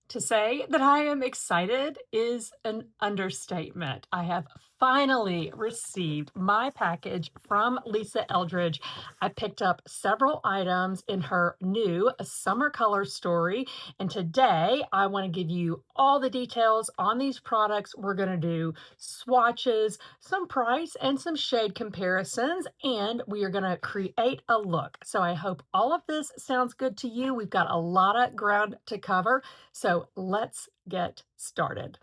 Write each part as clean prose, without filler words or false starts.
To say that I am excited is an understatement. I have finally received my package from Lisa Eldridge. I picked up several items in her new summer color story, and today I want to give you all the details on these products. We're going to do swatches, some price, and some shade comparisons, and we are going to create a look. So I hope all of this sounds good to you. We've got a lot of ground to cover. So let's get started.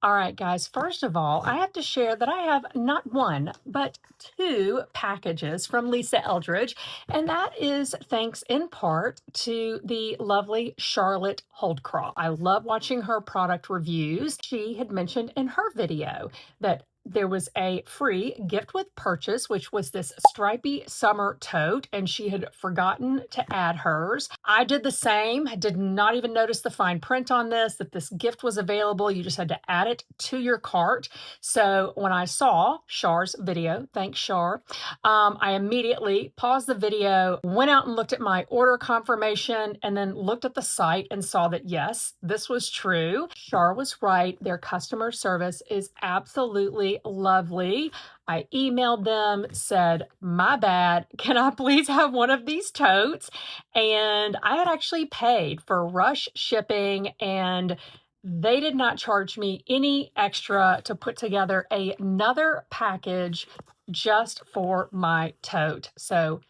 All right, guys, first of all, I have to share that I have not one, but two packages from Lisa Eldridge, and that is thanks in part to the lovely Charlotte Holdcroft. I love watching her product reviews. She had mentioned in her video that there was a free gift with purchase, which was this stripy summer tote, and she had forgotten to add hers. I did the same. I did not even notice the fine print on this, that this gift was available. You just had to add it to your cart. So when I saw Char's video, thanks Char, I immediately paused the video, went out and looked at my order confirmation, and then looked at the site and saw that yes, this was true. Char was right. Their customer service is absolutely lovely. I emailed them, said, my bad, can I please have one of these totes? And I had actually paid for rush shipping, and they did not charge me any extra to put together another package just for my tote. So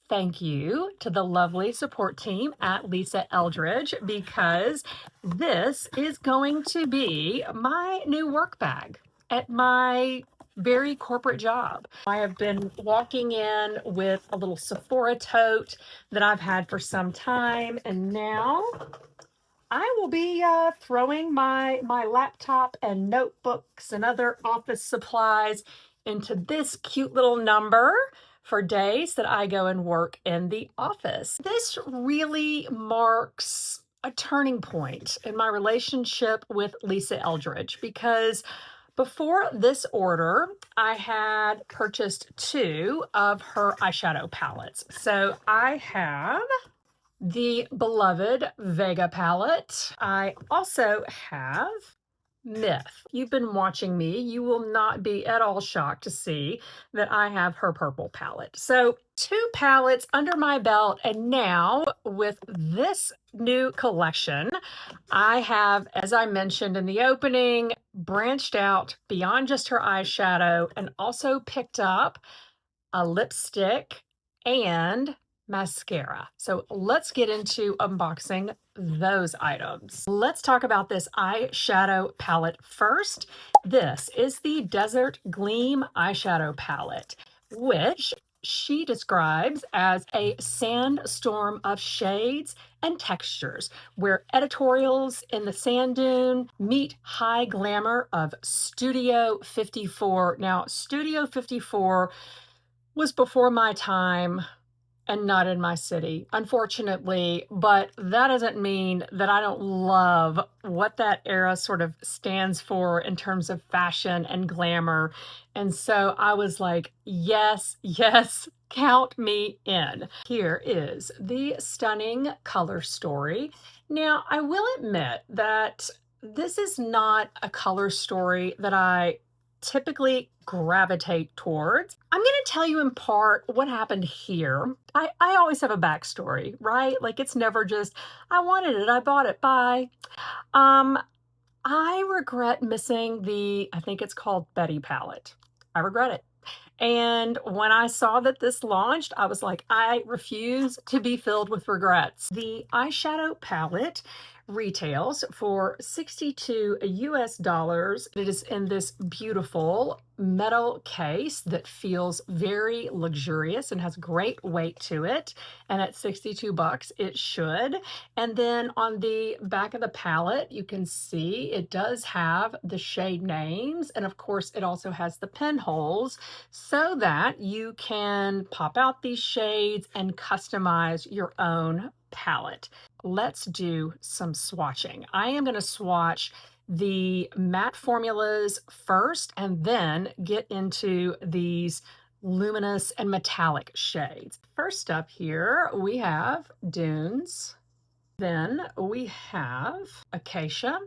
thank you to the lovely support team at Lisa Eldridge, because this is going to be my new work bag at my very corporate job. I have been walking in with a little Sephora tote that I've had for some time, and now I will be throwing my laptop and notebooks and other office supplies into this cute little number for days that I go and work in the office. This really marks a turning point in my relationship with Lisa Eldridge, because before this order, I had purchased two of her eyeshadow palettes. So I have the beloved Vega palette. I also have Myth. You've been watching me. You will not be at all shocked to see that I have her purple palette. So two palettes under my belt, and now with this new collection, I have, as I mentioned in the opening, branched out beyond just her eyeshadow and also picked up a lipstick and mascara. So let's get into unboxing those items. Let's talk about this eyeshadow palette first. This is the Desert Gleam eyeshadow palette, which she describes as a sandstorm of shades and textures, where editorials in the sand dune meet high glamour of Studio 54. Now, Studio 54 was before my time and not in my city, unfortunately, but that doesn't mean that I don't love what that era sort of stands for in terms of fashion and glamour. And so I was like, yes, yes, count me in. Here is the stunning color story. Now, I will admit that this is not a color story that I typically gravitate towards. I'm going to tell you in part what happened here. I always have a backstory, right? Like, it's never just, I wanted it, I bought it, bye. I regret missing the, I think it's called Betty palette. I regret it. And when I saw that this launched, I was like, I refuse to be filled with regrets. The eyeshadow palette retails for $62 US. It is in this beautiful metal case that feels very luxurious and has great weight to it. And at 62 bucks, it should. And then on the back of the palette, you can see it does have the shade names. And of course, it also has the pinholes so that you can pop out these shades and customize your own palette. Let's do some swatching. I am going to swatch the matte formulas first and then get into these luminous and metallic shades. First up here, we have Dunes, Then we have Acacia.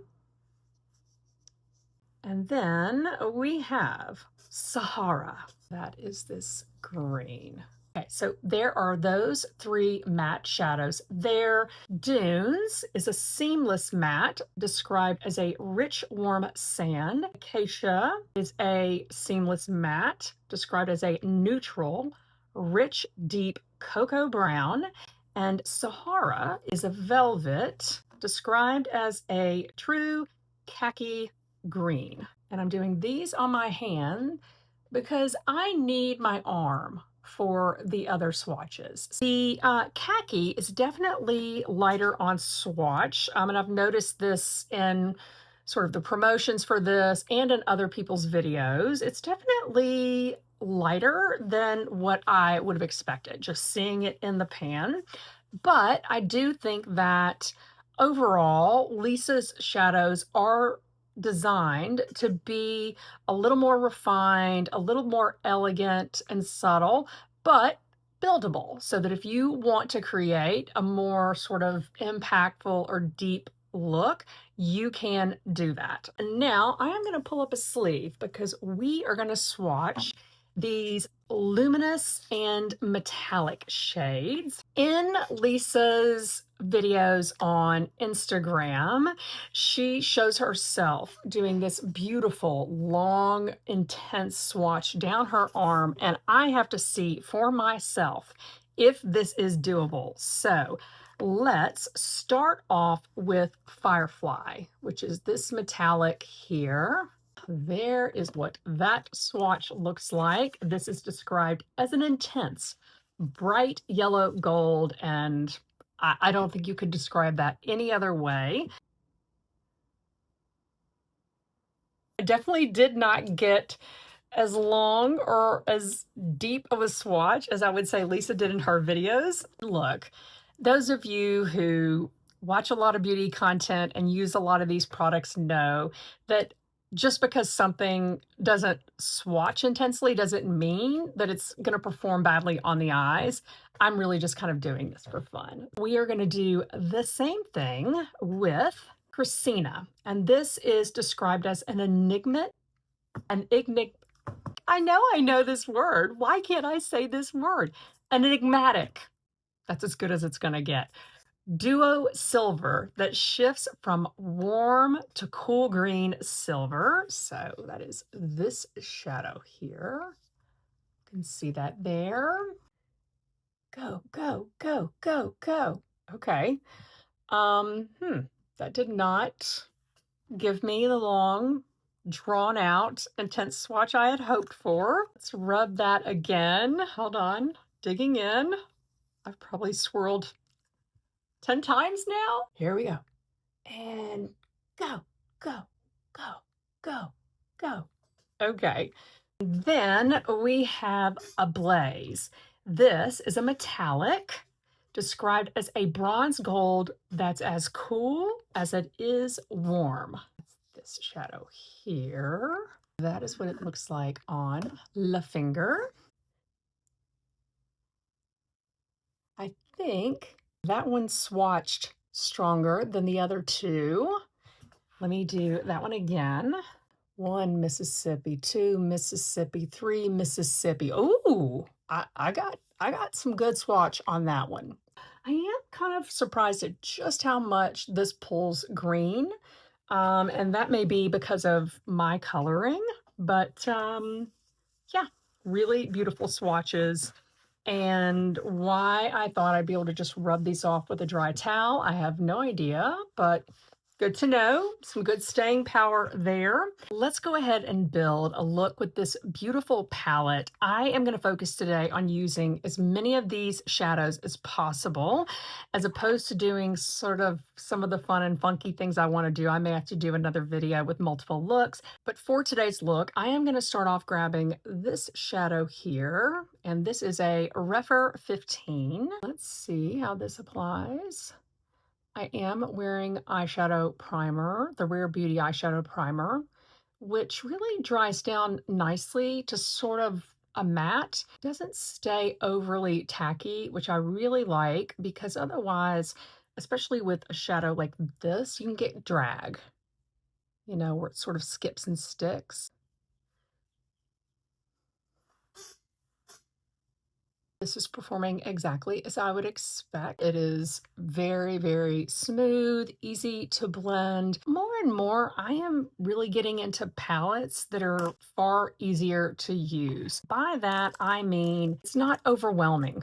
And then we have Sahara. That is this green. Okay, so there are those three matte shadows there. Dunes is a seamless matte described as a rich, warm sand. Acacia is a seamless matte described as a neutral, rich, deep cocoa brown. And Sahara is a velvet described as a true khaki green. And I'm doing these on my hand because I need my arm for the other swatches. The khaki is definitely lighter on swatch. And I've noticed this in sort of the promotions for this and in other people's videos. It's definitely lighter than what I would have expected, just seeing it in the pan. But I do think that overall, Lisa's shadows are designed to be a little more refined, a little more elegant and subtle, but buildable, so that if you want to create a more sort of impactful or deep look, you can do that. And now I am going to pull up a sleeve because we are going to swatch these luminous and metallic shades. In Lisa's videos on Instagram, she shows herself doing this beautiful, long, intense swatch down her arm, and I have to see for myself if this is doable. So let's start off with Firefly, which is this metallic here. There is what that swatch looks like. This is described as an intense, bright yellow gold, and I don't think you could describe that any other way. I definitely did not get as long or as deep of a swatch as I would say Lisa did in her videos. Look, those of you who watch a lot of beauty content and use a lot of these products know that just because something doesn't swatch intensely doesn't mean that it's going to perform badly on the eyes. I'm really just kind of doing this for fun. We are going to do the same thing with Christina, and this is described as an enigma. I know this word. Why can't I say this word? An enigmatic. That's as good as it's going to get. Duo silver that shifts from warm to cool green silver. So that is this shadow here. You can see that there. Go, go, go, go, go. Okay. That did not give me the long, drawn out, intense swatch I had hoped for. Let's rub that again. Hold on, digging in. I've probably swirled 10 times now. Here we go. And go, go, go, go, go. Okay. Then we have a blaze. This is a metallic described as a bronze gold that's as cool as it is warm. This shadow here. That is what it looks like on the finger. I think that one swatched stronger than the other two. Let me do that one again. 1 Mississippi, 2 Mississippi, 3 Mississippi. Ooh, I got some good swatch on that one. I am kind of surprised at just how much this pulls green. And that may be because of my coloring, but yeah, really beautiful swatches. And why I thought I'd be able to just rub these off with a dry towel, I have no idea, but good to know. Some good staying power there. Let's go ahead and build a look with this beautiful palette. I am going to focus today on using as many of these shadows as possible, as opposed to doing sort of some of the fun and funky things I want to do. I may have to do another video with multiple looks, but for today's look, I am going to start off grabbing this shadow here, and this is a Refer 15. Let's see how this applies. I am wearing eyeshadow primer, the Rare Beauty eyeshadow primer, which really dries down nicely to sort of a matte. Doesn't stay overly tacky, which I really like because otherwise especially with a shadow like this, you can get drag, you know, where it sort of skips and sticks. This is performing exactly as I would expect. It is very, very smooth, easy to blend. More and more, I am really getting into palettes that are far easier to use. By that, I mean it's not overwhelming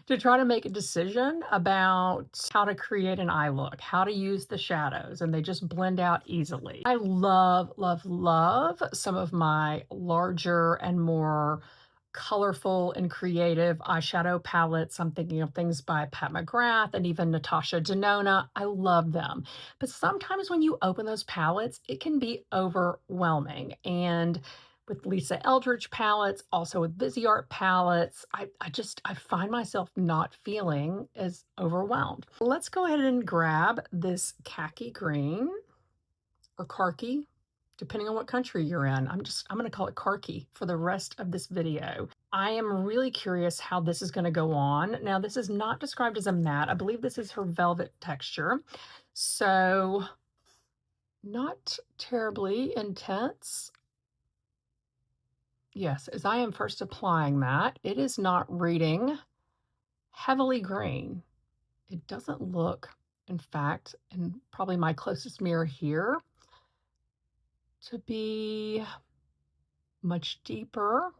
to try to make a decision about how to create an eye look, how to use the shadows, and they just blend out easily. I love, love, love some of my larger and more colorful and creative eyeshadow palettes. I'm thinking of things by Pat McGrath and even Natasha Denona. I love them. But sometimes when you open those palettes, it can be overwhelming. And with Lisa Eldridge palettes, also with Busy Art palettes, I find myself not feeling as overwhelmed. Let's go ahead and grab this khaki green or khaki, depending on what country you're in. I'm going to call it khaki for the rest of this video. I am really curious how this is going to go on. Now, this is not described as a matte. I believe this is her velvet texture. So not terribly intense. Yes, as I am first applying that, it is not reading heavily green. It doesn't look, in fact, in probably my closest mirror here, to be much deeper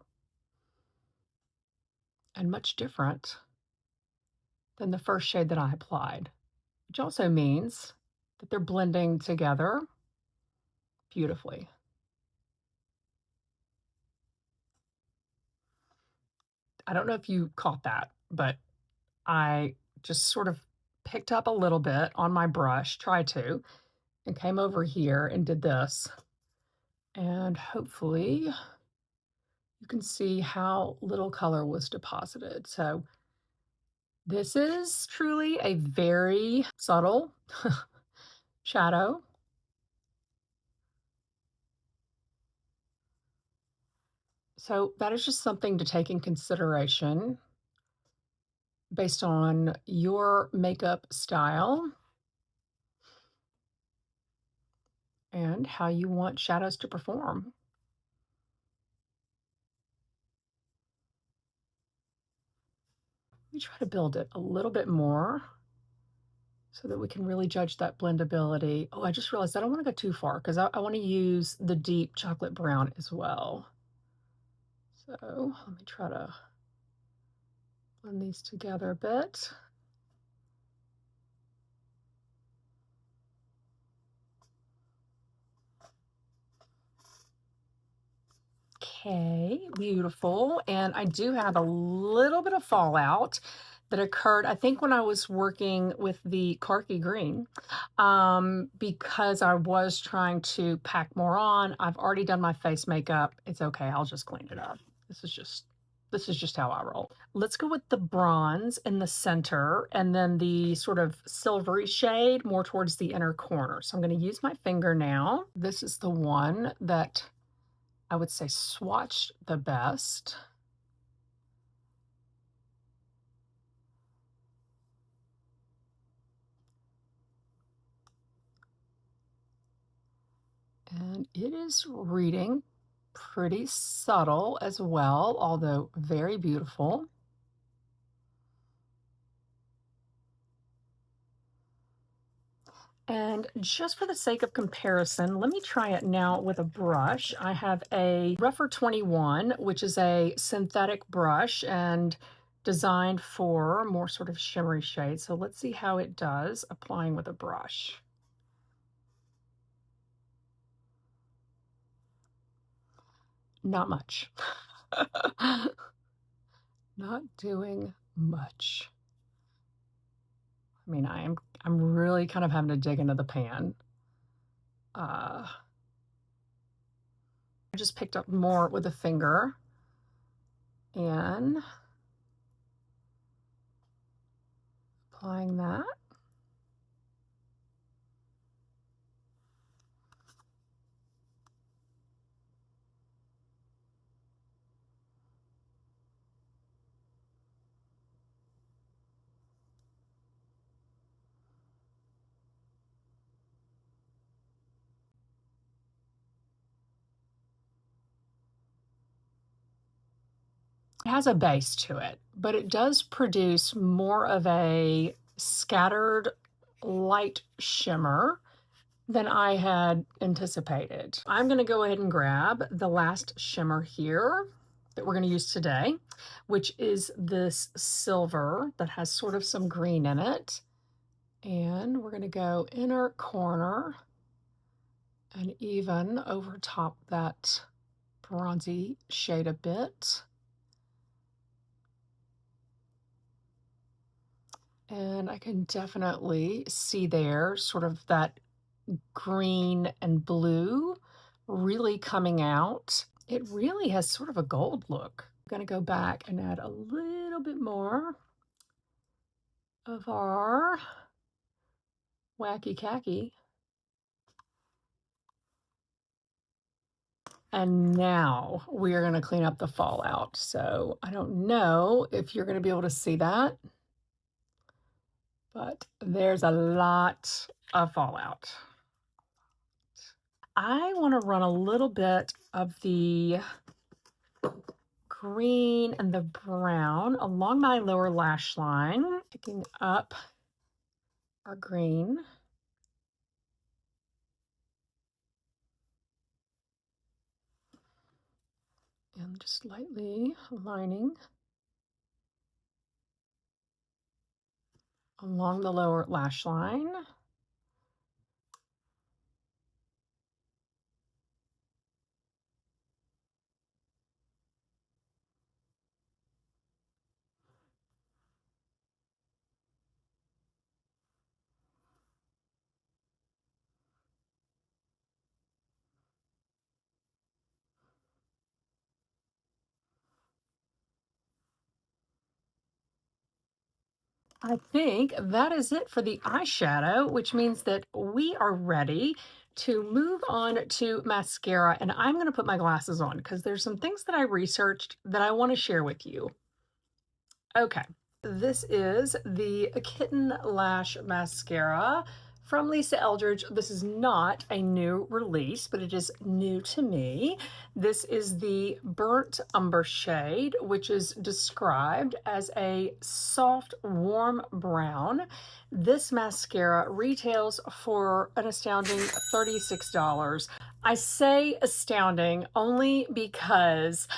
and much different than the first shade that I applied, which also means that they're blending together beautifully. I don't know if you caught that, but I just sort of picked up a little bit on my brush, tried to, and came over here and did this. And hopefully you can see how little color was deposited. So this is truly a very subtle shadow. So that is just something to take in consideration based on your makeup style and how you want shadows to perform. Let me try to build it a little bit more so that we can really judge that blendability. Oh, I just realized I don't want to go too far because I want to use the deep chocolate brown as well. So let me try to blend these together a bit. Okay, beautiful. And I do have a little bit of fallout that occurred, I think, when I was working with the khaki green, because I was trying to pack more on. I've already done my face makeup. It's okay. I'll just clean it up. This is just how I roll. Let's go with the bronze in the center and then the sort of silvery shade more towards the inner corner. So I'm going to use my finger now. This is the one that I would say swatched the best. And it is reading pretty subtle as well, although very beautiful. And just for the sake of comparison, let me try it now with a brush. I have a Rougher 21, which is a synthetic brush and designed for more sort of shimmery shades. So let's see how it does applying with a brush. Not much. Not doing much. I mean, I'm really kind of having to dig into the pan. I just picked up more with a finger and applying that. It has a base to it, but it does produce more of a scattered light shimmer than I had anticipated. I'm gonna go ahead and grab the last shimmer here that we're gonna use today, which is this silver that has sort of some green in it. And we're gonna go inner corner and even over top that bronzy shade a bit. And I can definitely see there sort of that green and blue really coming out. It really has sort of a gold look. I'm gonna go back and add a little bit more of our wacky khaki. And now we are gonna clean up the fallout. So I don't know if you're gonna be able to see that, but there's a lot of fallout. I wanna run a little bit of the green and the brown along my lower lash line, picking up our green. And just lightly lining along the lower lash line. I think that is it for the eyeshadow, which means that we are ready to move on to mascara. And I'm going to put my glasses on because there's some things that I researched that I want to share with you. Okay, this is the Kitten Lash Mascara from Lisa Eldridge. This is not a new release, but it is new to me. This is the Burnt Umber shade, which is described as a soft, warm brown. This mascara retails for an astounding $36. I say astounding only because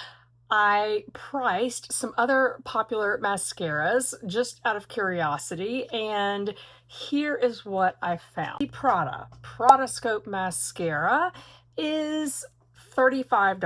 I priced some other popular mascaras just out of curiosity, and here is what I found. The Prada Scope Mascara is $35,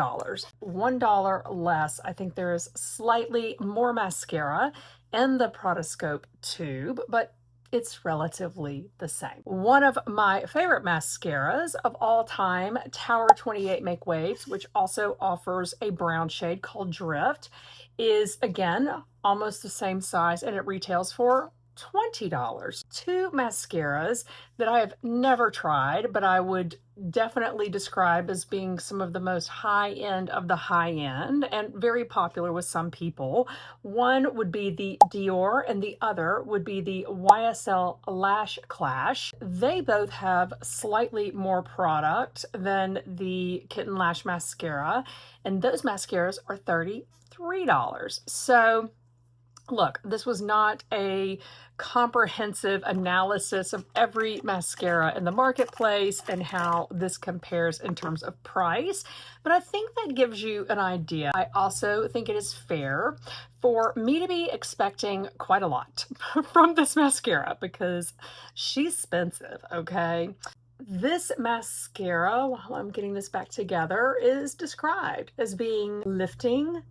$1 less. I think there is slightly more mascara in the Prada Scope tube, but it's relatively the same. One of my favorite mascaras of all time, Tower 28 Make Waves, which also offers a brown shade called Drift, is again almost the same size and it retails for $20. Two mascaras that I have never tried, but I would definitely describe as being some of the most high end of the high end and very popular with some people. One would be the Dior and the other would be the YSL Lash Clash. They both have slightly more product than the Kitten Lash Mascara, and those mascaras are $33. So look, this was not a comprehensive analysis of every mascara in the marketplace and how this compares in terms of price, but I think that gives you an idea. I also think it is fair for me to be expecting quite a lot from this mascara because she's expensive, okay? This mascara, while I'm getting this back together, is described as being lifting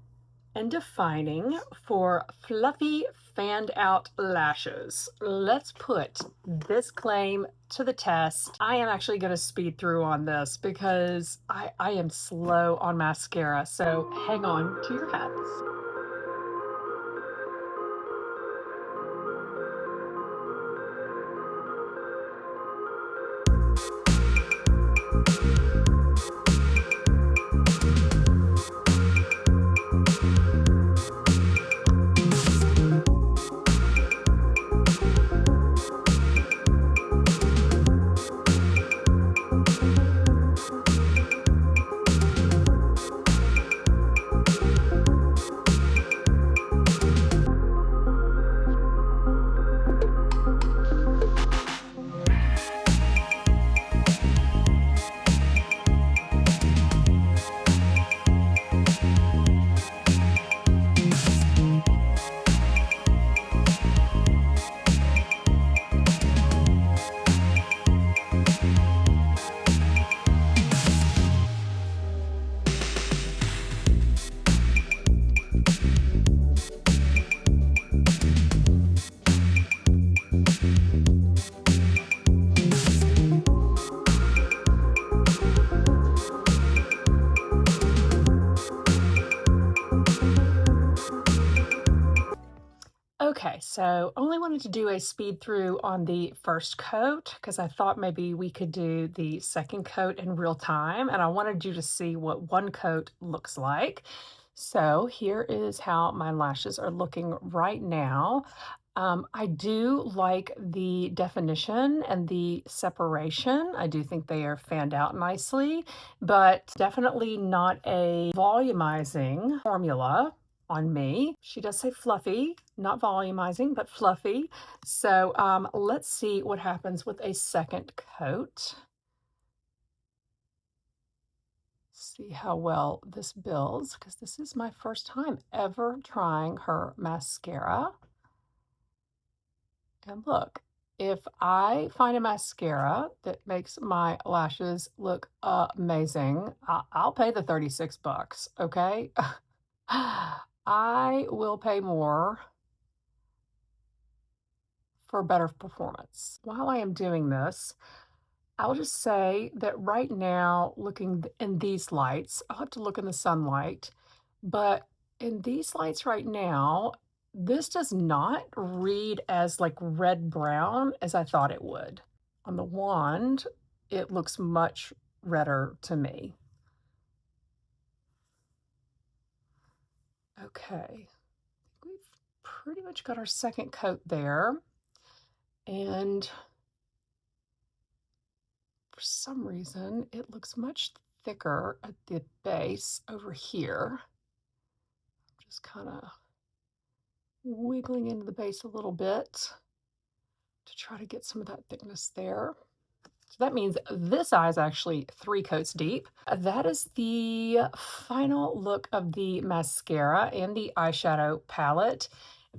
and defining for fluffy fanned out lashes. Let's put this claim to the test. I am actually going to speed through on this because I am slow on mascara, so hang on to your hats. So only wanted to do a speed through on the first coat because I thought maybe we could do the second coat in real time, and I wanted you to see what one coat looks like. So here is how my lashes are looking right now. I do like the definition and the separation. I do think they are fanned out nicely, but definitely not a volumizing formula on me. She does say fluffy, not volumizing, but fluffy. So let's see what happens with a second coat. See how well this builds, because this is my first time ever trying her mascara. And look, if I find a mascara that makes my lashes look amazing, I'll pay the 36 bucks, okay? I will pay more for better performance. While I am doing this, I'll just say that right now, looking in these lights, I'll have to look in the sunlight, but in these lights right now, this does not read as like red brown as I thought it would. On the wand, it looks much redder to me. Okay, we've pretty much got our second coat there. And for some reason, it looks much thicker at the base over here. I'm just kind of wiggling into the base a little bit to try to get some of that thickness there. So that means this eye is actually 3 coats deep. That is the final look of the mascara and the eyeshadow palette.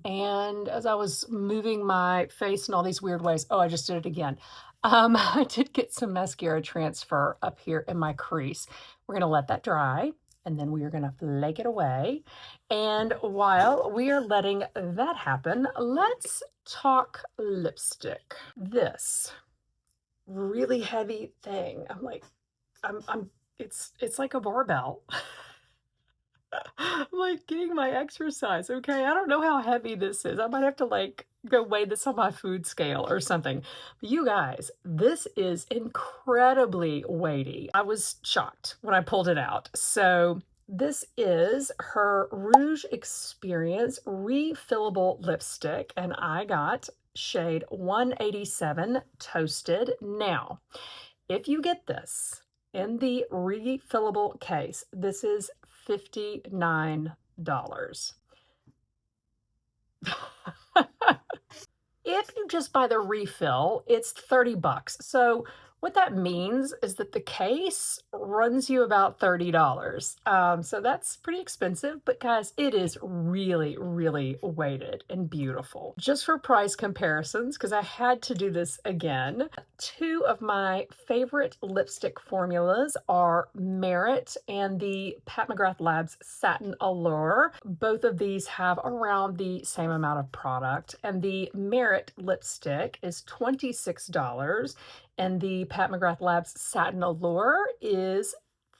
And as I was moving my face in all these weird ways, oh, I just did it again. I did get some mascara transfer up here in my crease. We're gonna let that dry, and then we are gonna flake it away. And while we are letting that happen, let's talk lipstick. This really heavy thing. It's like a barbell. I'm like getting my exercise, okay? I don't know how heavy this is. I might have to like go weigh this on my food scale or something. But you guys, this is incredibly weighty. I was shocked when I pulled it out. So this is her Rouge Experience refillable lipstick, and I got shade 187 Toasted. Now, if you get this in the refillable case, this is $59. If you just buy the refill, it's 30 bucks. So what that means is that the case runs you about $30. So that's pretty expensive, but guys, it is really, really weighted and beautiful. Just for price comparisons, because I had to do this again, 2 of my favorite lipstick formulas are Merit and the Pat McGrath Labs Satin Allure. Both of these have around the same amount of product, and the Merit lipstick is $26, and the Pat McGrath Labs Satin Allure is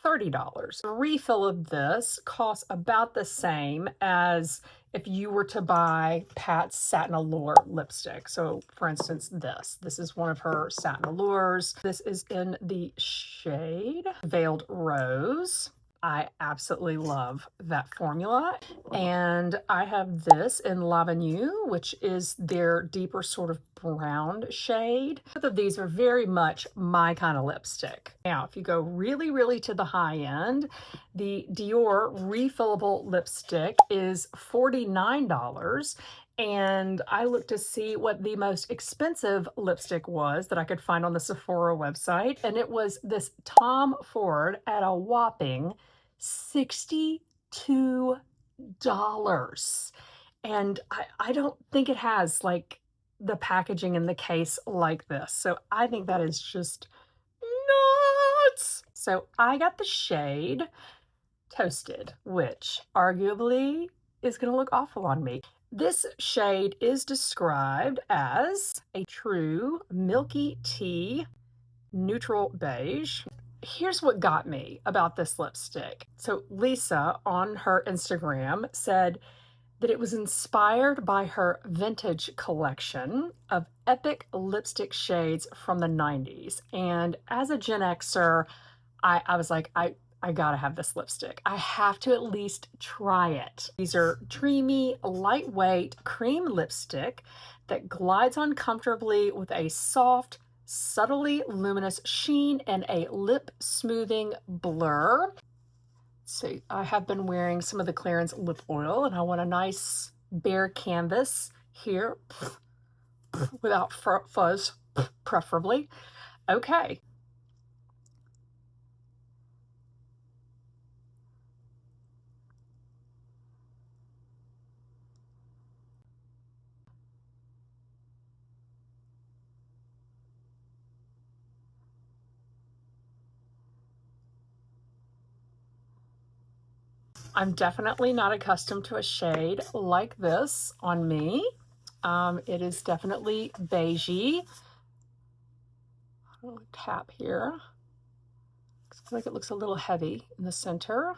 $30. A refill of this costs about the same as if you were to buy Pat's Satin Allure lipstick. So for instance, this is one of her Satin Allures. This is in the shade Veiled Rose. I absolutely love that formula. And I have this in L'Avenue, which is their deeper sort of brown shade. Both of these are very much my kind of lipstick. Now, if you go really, really to the high end, the Dior refillable lipstick is $49. And I looked to see what the most expensive lipstick was that I could find on the Sephora website. And it was this Tom Ford at a whopping $62. And I don't think it has like the packaging in the case like this. So I think that is just nuts. So I got the shade Toasted, which arguably is going to look awful on me. This shade is described as a true milky tea neutral beige. Here's what got me about this lipstick. So Lisa on her Instagram said, that it was inspired by her vintage collection of epic lipstick shades from the 90s. And as a Gen Xer, I was like, I gotta have this lipstick. I have to at least try it. These are dreamy, lightweight cream lipstick that glides on comfortably with a soft, subtly luminous sheen and a lip smoothing blur. So I have been wearing some of the Clarins lip oil, and I want a nice bare canvas here without fuzz, preferably. Okay. I'm definitely not accustomed to a shade like this on me. It is definitely beigey. I'll tap here. I feel like it looks a little heavy in the center.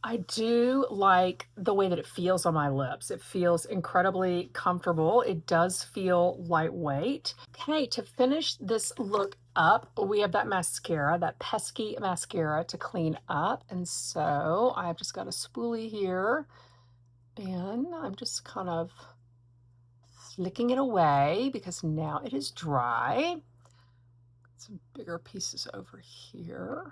I do like the way that it feels on my lips. It feels incredibly comfortable. It does feel lightweight. Okay, to finish this look up, we have that mascara, that pesky mascara to clean up. And so I've just got a spoolie here, and I'm just kind of flicking it away because now it is dry. Some bigger pieces over here.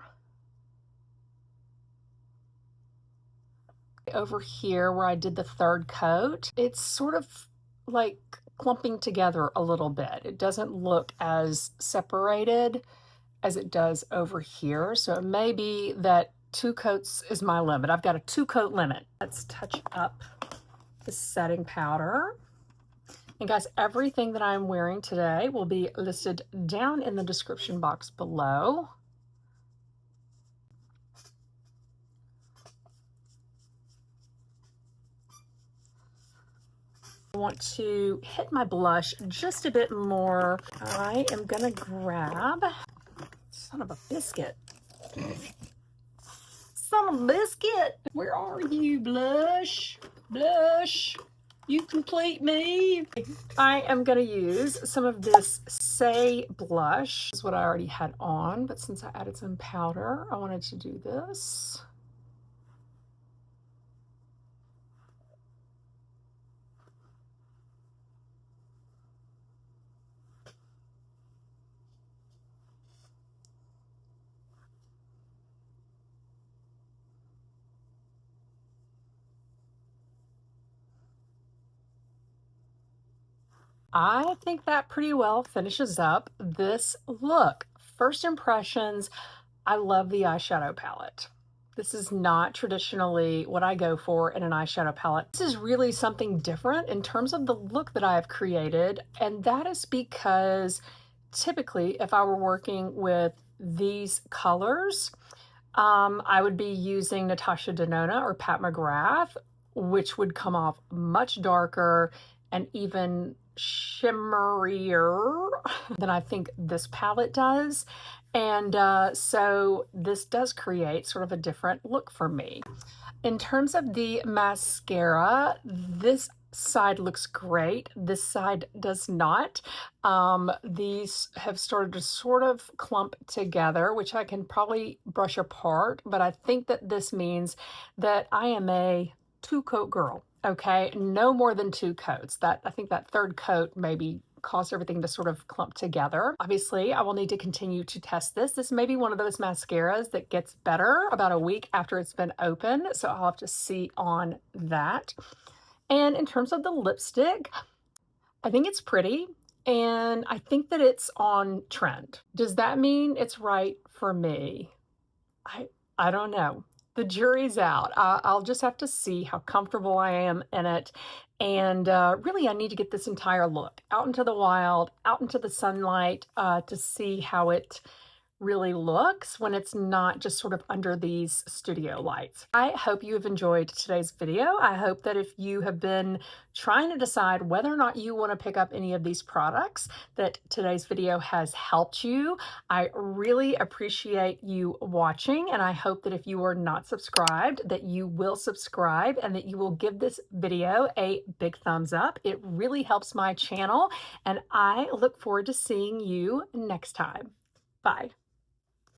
Over here where I did the third coat, it's sort of like clumping together a little bit. It doesn't look as separated as it does over here. So it may be that 2 coats is my limit. I've got a 2-coat limit. Let's touch up the setting powder. And guys, everything that I'm wearing today will be listed down in the description box below. I want to hit my blush just a bit more. I am gonna grab, son of a biscuit. Son of a biscuit, where are you, blush? Blush, you complete me. I am gonna use some of this Say blush. This is what I already had on, but since I added some powder, I wanted to do this. I think that pretty well finishes up this look. First impressions, I love the eyeshadow palette. This is not traditionally what I go for in an eyeshadow palette. This is really something different in terms of the look that I have created, and that is because typically if I were working with these colors, I would be using Natasha Denona or Pat McGrath, which would come off much darker and even shimmerier than I think this palette does. And so this does create sort of a different look for me. In terms of the mascara, this side looks great. This side does not. These have started to sort of clump together, which I can probably brush apart, but I think that this means that I am a 2-coat girl. Okay, no more than 2 coats. I think that third coat maybe caused everything to sort of clump together. Obviously, I will need to continue to test this. This may be one of those mascaras that gets better about a week after it's been open, so I'll have to see on that. And in terms of the lipstick, I think it's pretty, and I think that it's on trend. Does that mean it's right for me? I don't know. The jury's out. I'll just have to see how comfortable I am in it. And really, I need to get this entire look out into the wild, out into the sunlight to see how it really looks when it's not just sort of under these studio lights. I hope you have enjoyed today's video. I hope that if you have been trying to decide whether or not you want to pick up any of these products, that today's video has helped you. I really appreciate you watching, and I hope that if you are not subscribed, that you will subscribe and that you will give this video a big thumbs up. It really helps my channel, and I look forward to seeing you next time. Bye.